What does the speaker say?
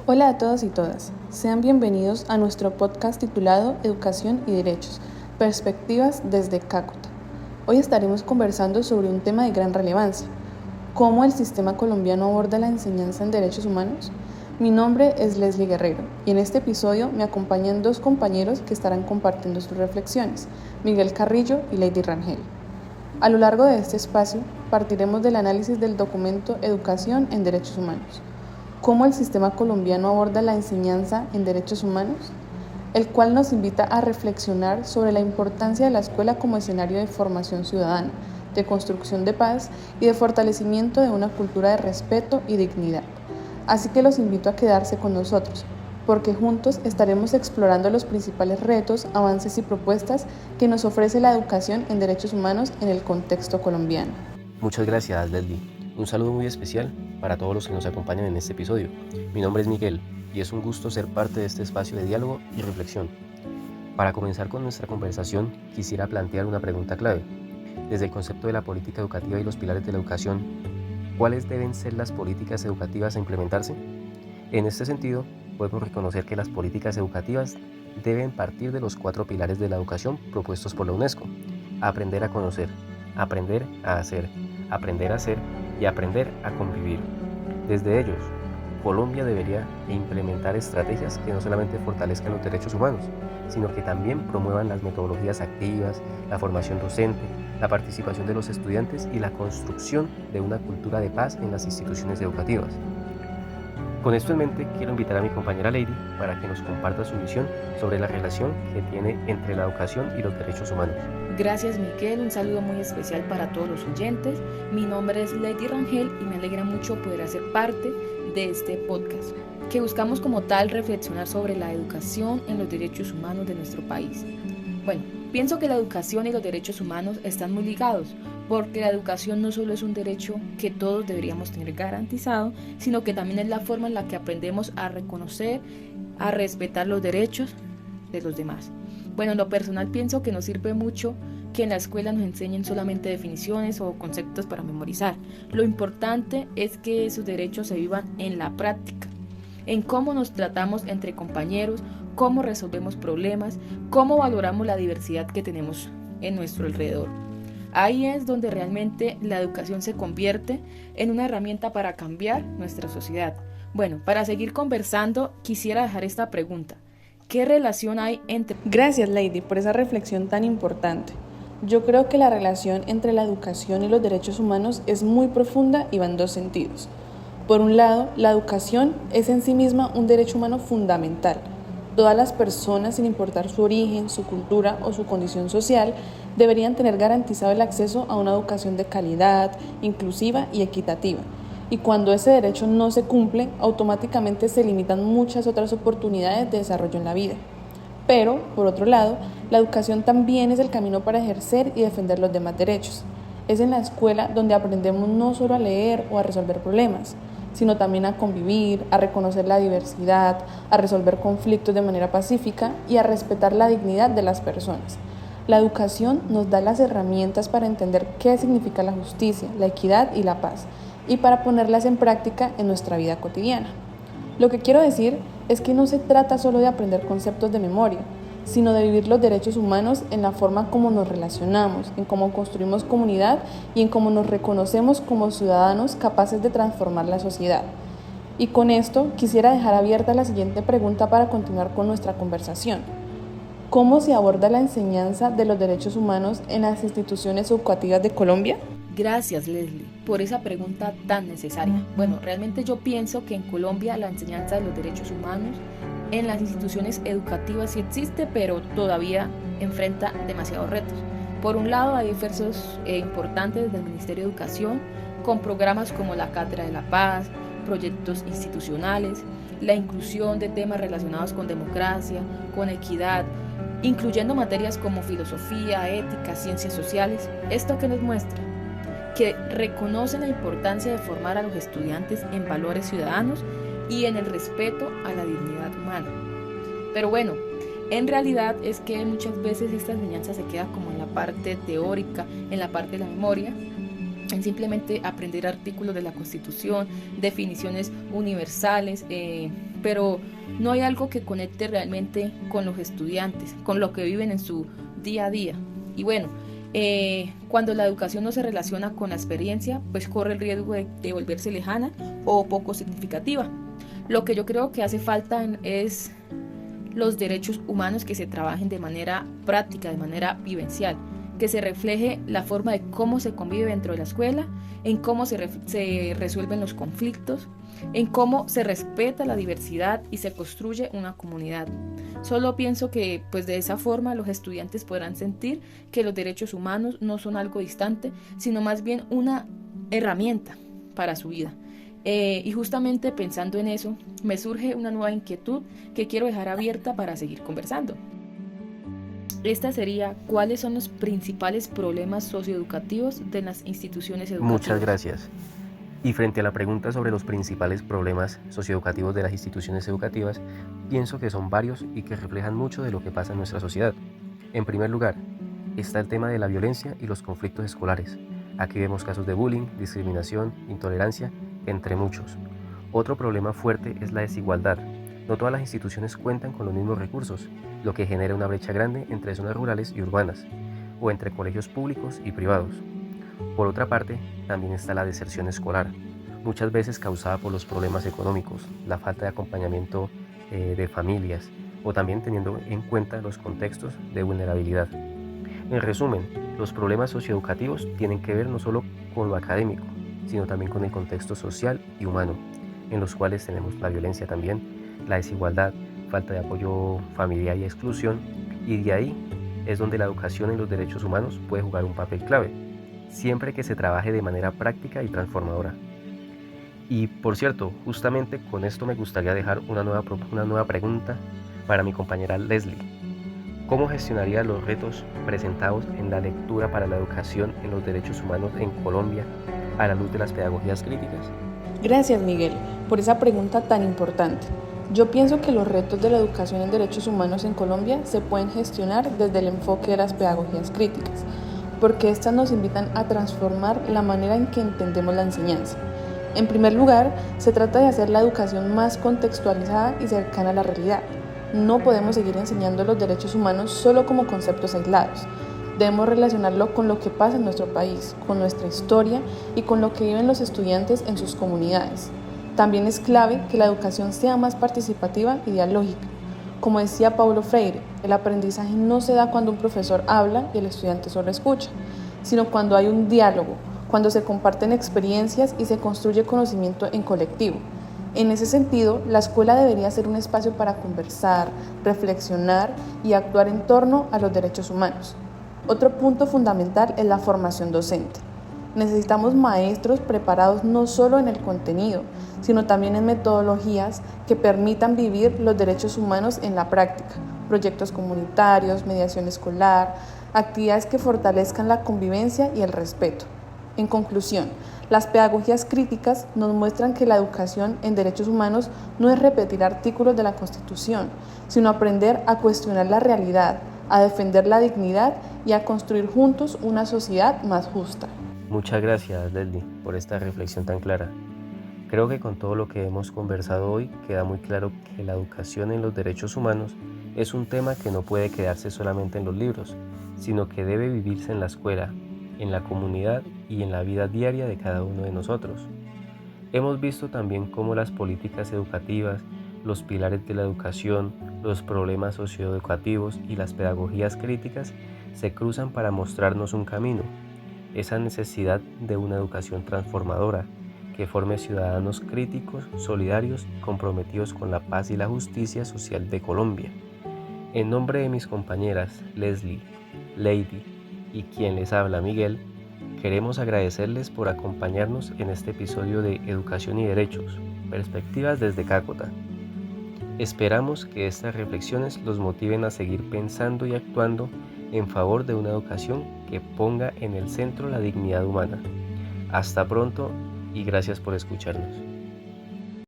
Hola a todos y todas, sean bienvenidos a nuestro podcast titulado Educación y Derechos, Perspectivas desde Cácuta. Hoy estaremos conversando sobre un tema de gran relevancia, ¿cómo el sistema colombiano aborda la enseñanza en derechos humanos? Mi nombre es Leslie Guerrero y en este episodio me acompañan dos compañeros que estarán compartiendo sus reflexiones, Miguel Carrillo y Lady Rangel. A lo largo de este espacio partiremos del análisis del documento Educación en Derechos Humanos. ¿Cómo el sistema colombiano aborda la enseñanza en derechos humanos? El cual nos invita a reflexionar sobre la importancia de la escuela como escenario de formación ciudadana, de construcción de paz y de fortalecimiento de una cultura de respeto y dignidad. Así que los invito a quedarse con nosotros, porque juntos estaremos explorando los principales retos, avances y propuestas que nos ofrece la educación en derechos humanos en el contexto colombiano. Muchas gracias, Leslie. Un saludo muy especial para todos los que nos acompañan en este episodio. Mi nombre es Miguel y es un gusto ser parte de este espacio de diálogo y reflexión. Para comenzar con nuestra conversación, quisiera plantear una pregunta clave. Desde el concepto de la política educativa y los pilares de la educación, ¿cuáles deben ser las políticas educativas a implementarse? En este sentido, podemos reconocer que las políticas educativas deben partir de los 4 pilares de la educación propuestos por la UNESCO: aprender a conocer, aprender a hacer, aprender a ser y aprender a convivir. Desde ellos, Colombia debería implementar estrategias que no solamente fortalezcan los derechos humanos, sino que también promuevan las metodologías activas, la formación docente, la participación de los estudiantes y la construcción de una cultura de paz en las instituciones educativas. Con esto en mente, quiero invitar a mi compañera Lady para que nos comparta su visión sobre la relación que tiene entre la educación y los derechos humanos. Gracias, Miguel, un saludo muy especial para todos los oyentes. Mi nombre es Lady Rangel y me alegra mucho poder hacer parte de este podcast, que buscamos como tal reflexionar sobre la educación en los derechos humanos de nuestro país. Bueno, pienso que la educación y los derechos humanos están muy ligados, porque la educación no solo es un derecho que todos deberíamos tener garantizado, sino que también es la forma en la que aprendemos a reconocer, a respetar los derechos de los demás. Bueno, en lo personal pienso que nos sirve mucho que en la escuela nos enseñen solamente definiciones o conceptos para memorizar. Lo importante es que esos derechos se vivan en la práctica, en cómo nos tratamos entre compañeros, cómo resolvemos problemas, cómo valoramos la diversidad que tenemos en nuestro alrededor. Ahí es donde realmente la educación se convierte en una herramienta para cambiar nuestra sociedad. Bueno, para seguir conversando, quisiera dejar esta pregunta. ¿Qué relación hay entre...? Gracias, Lady, por esa reflexión tan importante. Yo creo que la relación entre la educación y los derechos humanos es muy profunda y va en dos sentidos. Por un lado, la educación es en sí misma un derecho humano fundamental. Todas las personas, sin importar su origen, su cultura o su condición social, deberían tener garantizado el acceso a una educación de calidad, inclusiva y equitativa. Y cuando ese derecho no se cumple, automáticamente se limitan muchas otras oportunidades de desarrollo en la vida. Pero, por otro lado, la educación también es el camino para ejercer y defender los demás derechos. Es en la escuela donde aprendemos no solo a leer o a resolver problemas, sino también a convivir, a reconocer la diversidad, a resolver conflictos de manera pacífica y a respetar la dignidad de las personas. La educación nos da las herramientas para entender qué significa la justicia, la equidad y la paz, y para ponerlas en práctica en nuestra vida cotidiana. Lo que quiero decir es que no se trata solo de aprender conceptos de memoria, sino de vivir los derechos humanos en la forma como nos relacionamos, en cómo construimos comunidad y en cómo nos reconocemos como ciudadanos capaces de transformar la sociedad. Y con esto quisiera dejar abierta la siguiente pregunta para continuar con nuestra conversación. ¿Cómo se aborda la enseñanza de los derechos humanos en las instituciones educativas de Colombia? Gracias, Leslie, por esa pregunta tan necesaria. Bueno, realmente yo pienso que en Colombia la enseñanza de los derechos humanos en las instituciones educativas sí existe, pero todavía enfrenta demasiados retos. Por un lado, hay esfuerzos importantes del Ministerio de Educación con programas como la Cátedra de la Paz, proyectos institucionales, la inclusión de temas relacionados con democracia, con equidad, incluyendo materias como filosofía, ética, ciencias sociales. ¿Esto qué nos muestra? Que reconocen la importancia de formar a los estudiantes en valores ciudadanos y en el respeto a la dignidad humana. Pero bueno, en realidad es que muchas veces esta enseñanza se queda como en la parte teórica, en la parte de la memoria, en simplemente aprender artículos de la Constitución, definiciones universales, pero no hay algo que conecte realmente con los estudiantes, con lo que viven en su día a día. Y bueno, cuando la educación no se relaciona con la experiencia, pues corre el riesgo de volverse lejana o poco significativa. Lo que yo creo que hace falta es los derechos humanos que se trabajen de manera práctica, de manera vivencial, que se refleje la forma de cómo se convive dentro de la escuela, en cómo se resuelven los conflictos, en cómo se respeta la diversidad y se construye una comunidad. Solo pienso que pues de esa forma los estudiantes podrán sentir que los derechos humanos no son algo distante, sino más bien una herramienta para su vida. Y justamente pensando en eso, me surge una nueva inquietud que quiero dejar abierta para seguir conversando. Esta sería: ¿cuáles son los principales problemas socioeducativos de las instituciones educativas? Muchas gracias. Y frente a la pregunta sobre los principales problemas socioeducativos de las instituciones educativas, pienso que son varios y que reflejan mucho de lo que pasa en nuestra sociedad. En primer lugar, está el tema de la violencia y los conflictos escolares. Aquí vemos casos de bullying, discriminación, intolerancia, entre muchos. Otro problema fuerte es la desigualdad. No todas las instituciones cuentan con los mismos recursos, lo que genera una brecha grande entre zonas rurales y urbanas, o entre colegios públicos y privados. Por otra parte, también está la deserción escolar, muchas veces causada por los problemas económicos, la falta de acompañamiento de familias, o también teniendo en cuenta los contextos de vulnerabilidad. En resumen, los problemas socioeducativos tienen que ver no solo con lo académico, sino también con el contexto social y humano, en los cuales tenemos la violencia también, la desigualdad, falta de apoyo familiar y exclusión, y de ahí es donde la educación en los derechos humanos puede jugar un papel clave, siempre que se trabaje de manera práctica y transformadora. Y por cierto, justamente con esto me gustaría dejar una nueva pregunta para mi compañera Leslie. ¿Cómo gestionaría los retos presentados en la lectura para la educación en los derechos humanos en Colombia a la luz de las pedagogías críticas? Gracias, Miguel, por esa pregunta tan importante. Yo pienso que los retos de la educación en derechos humanos en Colombia se pueden gestionar desde el enfoque de las pedagogías críticas, porque estas nos invitan a transformar la manera en que entendemos la enseñanza. En primer lugar, se trata de hacer la educación más contextualizada y cercana a la realidad. No podemos seguir enseñando los derechos humanos solo como conceptos aislados. Debemos relacionarlo con lo que pasa en nuestro país, con nuestra historia y con lo que viven los estudiantes en sus comunidades. También es clave que la educación sea más participativa y dialógica. Como decía Paulo Freire, el aprendizaje no se da cuando un profesor habla y el estudiante solo escucha, sino cuando hay un diálogo, cuando se comparten experiencias y se construye conocimiento en colectivo. En ese sentido, la escuela debería ser un espacio para conversar, reflexionar y actuar en torno a los derechos humanos. Otro punto fundamental es la formación docente. Necesitamos maestros preparados no solo en el contenido, sino también en metodologías que permitan vivir los derechos humanos en la práctica, proyectos comunitarios, mediación escolar, actividades que fortalezcan la convivencia y el respeto. En conclusión, las pedagogías críticas nos muestran que la educación en derechos humanos no es repetir artículos de la Constitución, sino aprender a cuestionar la realidad, a defender la dignidad y a construir juntos una sociedad más justa. Muchas gracias, Leslie, por esta reflexión tan clara. Creo que con todo lo que hemos conversado hoy queda muy claro que la educación en los derechos humanos es un tema que no puede quedarse solamente en los libros, sino que debe vivirse en la escuela, en la comunidad y en la vida diaria de cada uno de nosotros. Hemos visto también cómo las políticas educativas, los pilares de la educación, los problemas socioeducativos y las pedagogías críticas se cruzan para mostrarnos un camino, esa necesidad de una educación transformadora que forme ciudadanos críticos, solidarios y comprometidos con la paz y la justicia social de Colombia. En nombre de mis compañeras Leslie, Lady y quien les habla Miguel, queremos agradecerles por acompañarnos en este episodio de Educación y Derechos, Perspectivas desde Cácota. Esperamos que estas reflexiones los motiven a seguir pensando y actuando en favor de una educación que ponga en el centro la dignidad humana. Hasta pronto y gracias por escucharnos.